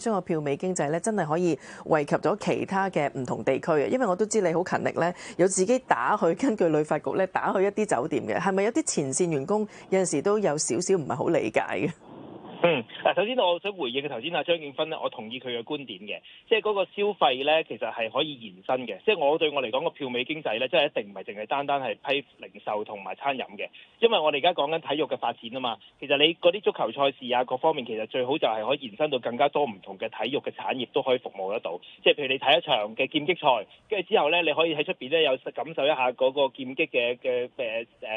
將個票尾經濟咧，真係可以惠及咗其他嘅唔同地區嘅，因為我都知你好勤力咧，有自己打去根據旅發局咧打去一啲酒店嘅，係咪有啲前線員工有陣時都有少少唔係好理解嘅？首先我想回應頭先阿張景芬咧，我同意佢嘅觀點嘅，即係嗰個消費咧，其實係可以延伸嘅。即係我對我嚟講個票尾經濟咧，即係一定唔係淨係單單係批零售同埋餐飲嘅，因為我哋而家講緊體育嘅發展啊嘛。其實你嗰啲足球賽事啊，各方面其實最好就係可以延伸到更加多唔同嘅體育嘅產業都可以服務得到。即係譬如你睇一場嘅劍擊賽，跟住之後咧，你可以喺出邊咧有感受一下嗰個劍擊嘅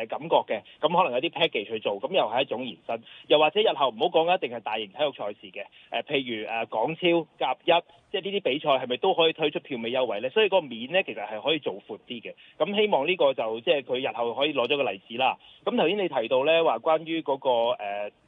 感覺嘅，咁可能有啲 package 去做，咁又係一種延伸。又或者日後唔好講一定係大型體育賽事嘅，譬如港超、甲一，即係呢啲比賽係咪都可以推出票尾優惠咧？所以個面咧其實係可以做闊啲嘅。咁希望呢個就即係佢日後可以攞咗個例子啦。咁頭先你提到咧話關於嗰個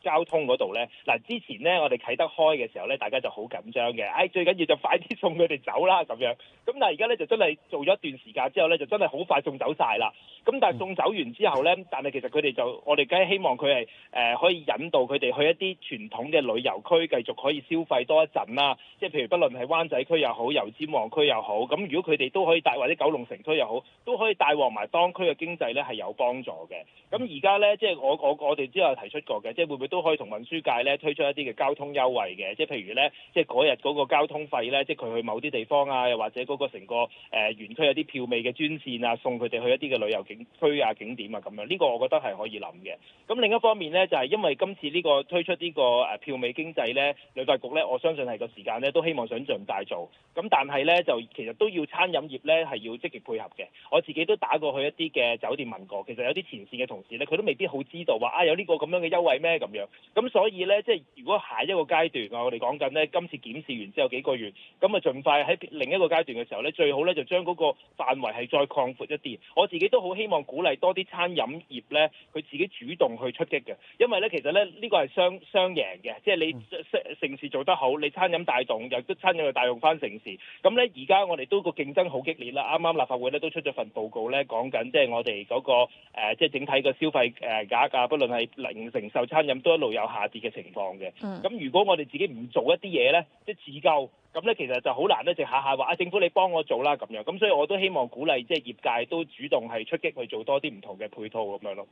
交通嗰度咧，嗱之前咧我哋啟德開嘅時候咧，大家就好緊張嘅，最緊要就快啲送佢哋走啦咁樣。咁但係而家咧就真係做咗一段時間之後咧，就真係好快送走晒啦。咁但係送走完之後咧，但係其實佢哋就我哋梗係希望佢係可以引導佢哋去一啲傳統嘅旅遊區，繼續可以消費多一陣啦。即係譬如不論係灣仔區又好，油尖旺區又好，咁如果佢哋都可以帶，或者九龍城區又好，都可以帶旺埋當區嘅經濟咧，係有幫助嘅。咁而家咧，即係我哋之後提出過嘅，即係會唔會都可以同運輸界咧推出一啲嘅交通優惠嘅？即係譬如咧，即係嗰日嗰個交通費咧，即係佢去某啲地方啊，又或者嗰個成個園區有啲票尾嘅專線啊，送佢哋去一啲嘅旅遊景區啊、景點啊咁樣，呢個我覺得係可以諗嘅。咁另一方面咧，就係因為今次呢個推出呢個票尾經濟咧，旅發局咧，我相信係個時間咧都希望想盡大做。咁但係咧就其實都要餐飲業咧係要積極配合嘅。我自己都打過去一啲嘅酒店問過，其實有啲前線嘅同事咧，佢都未必好知道話有呢個咁樣嘅優惠咩咁樣。咁所以咧，即係如果下一個階段我哋講緊咧，今次檢視完之後幾個月，咁啊盡快喺另一個階段嘅時候咧，最好咧就將嗰個範圍係再擴闊一啲。我自己都好希望鼓勵多啲餐飲業咧，佢自己主動去出擊嘅，因為咧其實咧呢個係雙贏嘅，即係你城市做得好，你餐飲帶動，又餐飲又帶動翻城市。咁咧而家我哋都個競爭好激烈啦，啱啱立法會咧都出咗份報告咧，講緊即係我哋嗰個即係整體個消費額啊，不論係零售、餐飲都一路有下跌嘅情況嘅。咁如果我哋自己唔做一啲嘢咧，即係自救。咁咧其實就好難咧，就下下話政府你幫我做啦咁樣，咁所以我都希望鼓勵即係業界都主動係出擊去做多啲唔同嘅配套咁樣咯。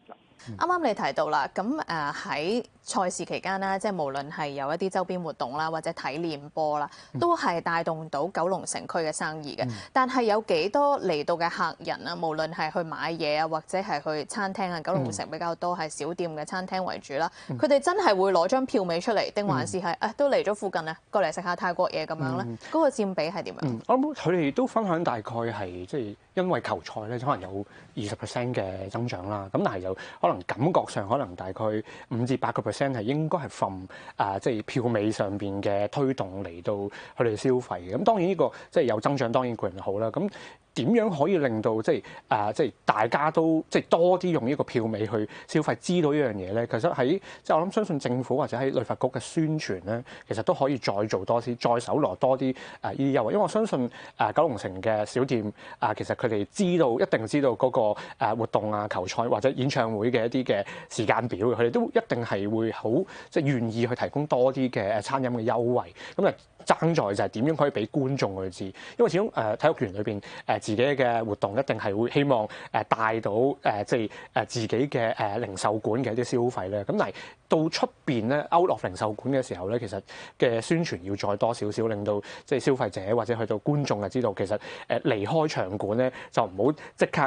啱啱你提到啦，咁喺賽事期間啦，即係無論係有一啲周邊活動啦，或者睇練波啦，都係帶動到九龍城區嘅生意嘅。但係有幾多嚟到嘅客人啊？無論係去買嘢啊，或者係去餐廳啊，九龍城比較多係小店嘅餐廳為主啦。佢哋真係會攞張票尾出嚟，定還是係都嚟咗附近啊，過嚟食下泰國嘢咁樣？嗰個佔比係點樣？我諗佢哋都分享大概係即係因為球賽咧，可能有20% 嘅增長啦。咁但係就可能感覺上可能大概5至8% 係應該係from即係票尾上邊嘅推動嚟到佢哋消費嘅。咁當然呢個即係有增長，當然固然好啦。咁點樣可以令到即係大家都即係多啲用呢個票尾去消費，知道呢樣嘢咧？其實喺即係我諗相信政府或者喺旅發局嘅宣傳咧，其實都可以再做多啲，再搜羅多啲呢啲優惠。因為我相信九龍城嘅小店其實佢哋一定知道嗰個活動啊、球賽或者演唱會嘅一啲嘅時間表，佢哋都一定係會好即係願意去提供多啲嘅餐飲嘅優惠。咁啊爭在就係點樣可以俾觀眾去知，因為始終體育園裏邊自己嘅活動一定係會希望帶到即係自己嘅零售館嘅一啲消費咧。咁但係到出邊咧 out of 零售館嘅時候咧，其實嘅宣傳要再多少少，令到即係消費者或者去到觀眾就知道，其實離開場館咧就唔好即刻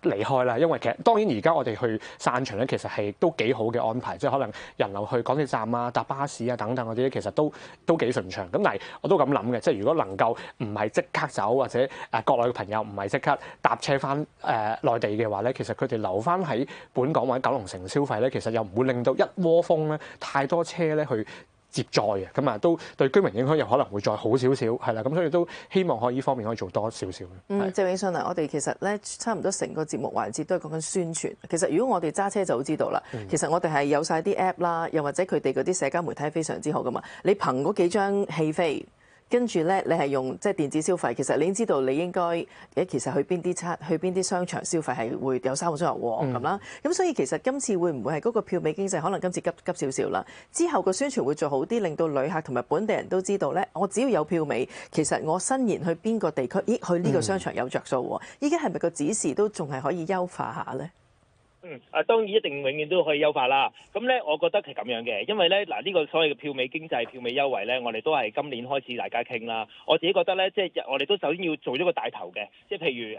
離開啦。因為其實當然而家我哋去散場咧，其實係都幾好嘅安排，即係可能人流去港鐵站啊、搭巴士啊等等嗰啲，其實都幾順暢。咁但係我都咁諗嘅，即係如果能夠唔係即刻走，或者國內嘅朋友唔係即刻搭車翻內地嘅話咧，其實佢哋留翻喺本港或者九龍城消費咧，其實又唔會令到一窩蜂咧太多車咧去接載嘅，咁啊都對居民影響又可能會再好少少，係啦，咁所以都希望可以呢方面可以做多少少。謝永信啊，我哋其實咧差唔多成個節目環節都係講緊宣傳。其實如果我哋揸車就好知道啦，其實我哋係有晒啲 app 啦，又或者佢哋嗰啲社交媒體係非常之好噶嘛。你憑嗰幾張戲飛，跟住咧你係用即係電子消費，其實你已經知道你應該其實去邊啲商場消費係會有3個鐘頭旺咁啦。咁所以其實今次會唔會係嗰個票美經濟可能今次急少少啦？之後個宣傳會做好啲，令到旅客同埋本地人都知道咧，我只要有票美，其實我伸延去邊個地區，去呢個商場有着數喎。依家係咪個指示都仲係可以優化下咧？當然一定永遠都可以優化啦。咁咧，我覺得係咁樣嘅，因為咧呢個所謂嘅票美經濟、票美優惠咧，我哋都係今年開始大家傾啦。我自己覺得咧，即係我哋都首先要做咗個帶頭嘅，即係譬如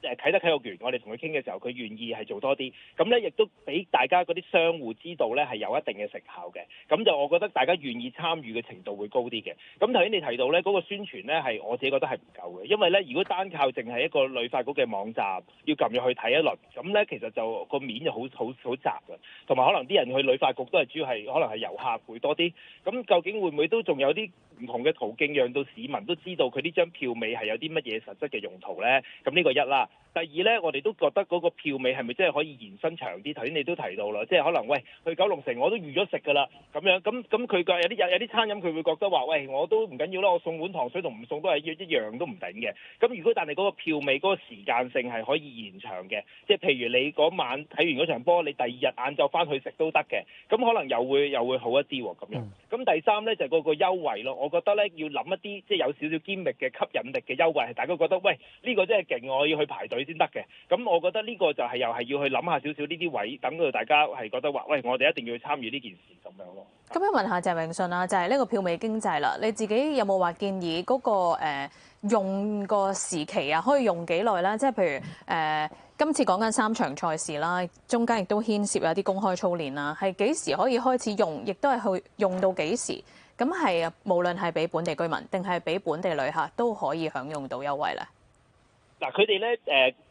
啟德體育園，我哋同佢傾嘅時候，佢願意係做多啲，咁咧亦都俾大家嗰啲商戶知道咧係有一定嘅成效嘅。咁就我覺得大家願意參與嘅程度會高啲嘅。咁頭先你提到咧嗰個宣傳咧係我自己覺得係唔夠嘅，因為咧如果單靠淨係一個旅發局嘅網站要撳入去睇一輪，咁咧其實就個面就好窄嘅，同埋可能啲人去旅發局都係主要係可能係遊客會多啲。咁究竟會唔會都仲有啲唔同嘅途徑，讓到市民都知道佢呢張票尾係有啲乜嘢實質嘅用途咧？咁呢個一啦。第二咧，我哋都覺得嗰個票尾係咪真係可以延伸長啲？頭先你都提到啦，即係可能喂去九龍城我都預咗食㗎啦，咁樣咁佢有啲餐飲佢會覺得話喂我都唔緊要啦，我送碗糖水同唔送都係一樣都唔頂嘅。咁如果但係嗰個票尾嗰個時間性係可以延長嘅，即係譬如你嗰晚睇完嗰場波，你第二日晏晝翻去食都得嘅，咁可能又會好一啲喎咁樣。咁第三咧就係嗰個優惠咯，我覺得咧要諗一啲即係有少少堅力嘅吸引力嘅優惠，係大家覺得喂呢個真係勁，我要去排隊先得嘅。咁我覺得呢個就係又係要去諗下少少呢啲位，等到大家係覺得話喂我哋一定要去參與呢件事咁樣咯。咁樣問下鄭泳舜啊，就係呢個票美經濟啦，你自己有冇話建議嗰個用個時期啊，可以用幾耐啦？即係譬如今次講緊3場賽事啦，中間亦都牽涉有啲公開操練啦，係幾時可以開始用，亦都係去用到幾時？咁係無論係俾本地居民定係俾本地旅客都可以享用到優惠咧。嗱，佢哋咧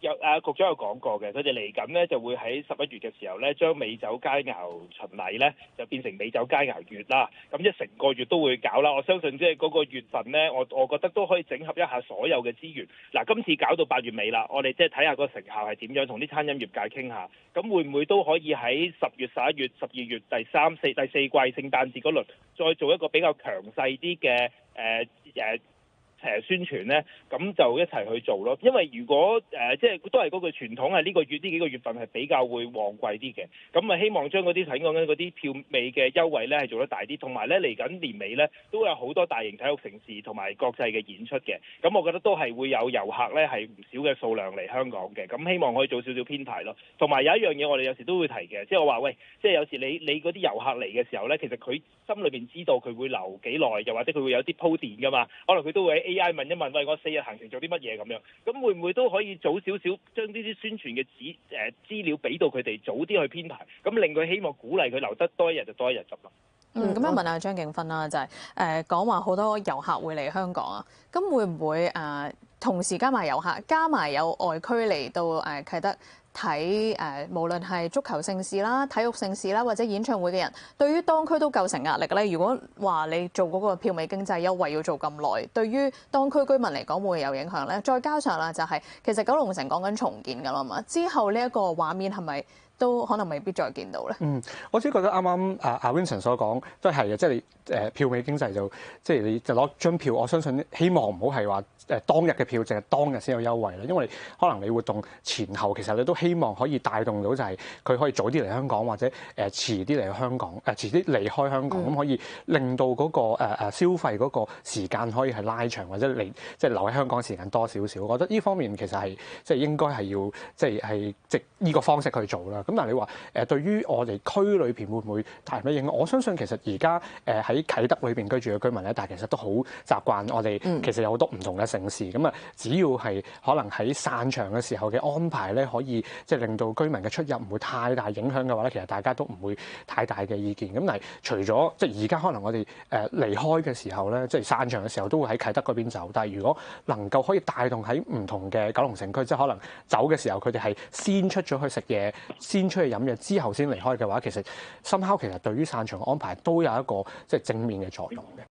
局長有講過嘅，佢哋嚟緊咧就會喺11月嘅時候咧，將美酒佳肴巡禮咧就變成美酒佳肴月啦。咁即係成個月都會搞啦。我相信即係嗰個月份咧，我覺得都可以整合一下所有嘅資源。嗱，今次搞到8月尾啦，我哋即係睇下個成效係點樣，同啲餐飲業界傾下。咁會唔會都可以喺10月、11月、12月第4季聖誕節嗰輪，再做一個比較強勢啲嘅宣傳咧，咁就一齊去做咯。因為如果即係都係嗰句傳統係呢幾個月份係比較會旺季啲嘅，咁啊希望將嗰啲睇講緊嗰啲票尾嘅優惠咧係做得大啲，同埋咧嚟緊年尾咧都有好多大型體育盛事同埋國際嘅演出嘅，咁我覺得都係會有遊客咧係唔少嘅數量嚟香港嘅，咁希望可以做少少編排咯。同埋有一樣嘢我哋有時都會提嘅，即係我話喂，即係有時你嗰啲遊客嚟嘅時候咧，其實佢心裏邊知道佢會留幾耐，又或者佢會有啲鋪墊噶嘛，可能佢都會喺AI 問一問，喂，我4日行程做啲乜嘢咁樣，咁會唔會都可以早少少將呢啲宣傳嘅資料俾到佢哋，早啲去編排，咁令佢希望鼓勵佢留得多一日就多一日咁咯。咁樣問下張景芬啦，就係講話好多遊客會嚟香港啊，咁會唔會同時加埋遊客，加埋有外區嚟到啟德睇無論係足球盛事啦、體育盛事啦，或者演唱會嘅人，對於當區都構成壓力咧。如果話你做嗰個票美經濟優惠要做咁耐，對於當區居民嚟講會有影響咧。再加上啦，就係其實九龍城講緊重建㗎啦嘛，之後呢一個畫面係咪都可能未必再見到咧？我只覺得啱啱阿 Vincent 所講都係嘅，即係你票美經濟就即係你就攞張票，我相信希望唔好係話當日嘅票淨係當日先有優惠啦，因為可能你活動前後其實你都希望可以帶動到就係佢可以早啲嚟香港，或者遲啲嚟香港，遲啲離開香港，咁可以令到嗰個消費嗰個時間可以係拉長，或者即係留喺香港時間多少少。我覺得呢方面其實係即係應該係要即呢個方式去做啦。咁但係你話對於我哋區裏邊會唔會帶嚟咩影響？我相信其實而家喺啟德裏邊居住嘅居民咧，但係其實都好習慣我哋其實有好多唔同嘅盛事。咁只要係可能喺散場嘅時候嘅安排咧，可以即係令到居民嘅出入唔會太大影響嘅話咧，其實大家都唔會太大嘅意見。咁但係除咗即係而家可能我哋離開嘅時候咧，即係散場嘅時候都會喺啟德嗰邊走。但係如果能夠可以帶動喺唔同嘅九龍城區，即係可能走嘅時候佢哋係先出咗去食嘢，先出去飲嘢之後先離開嘅話，其實深刻其實對於散場嘅安排都有一個即係正面嘅作用嘅。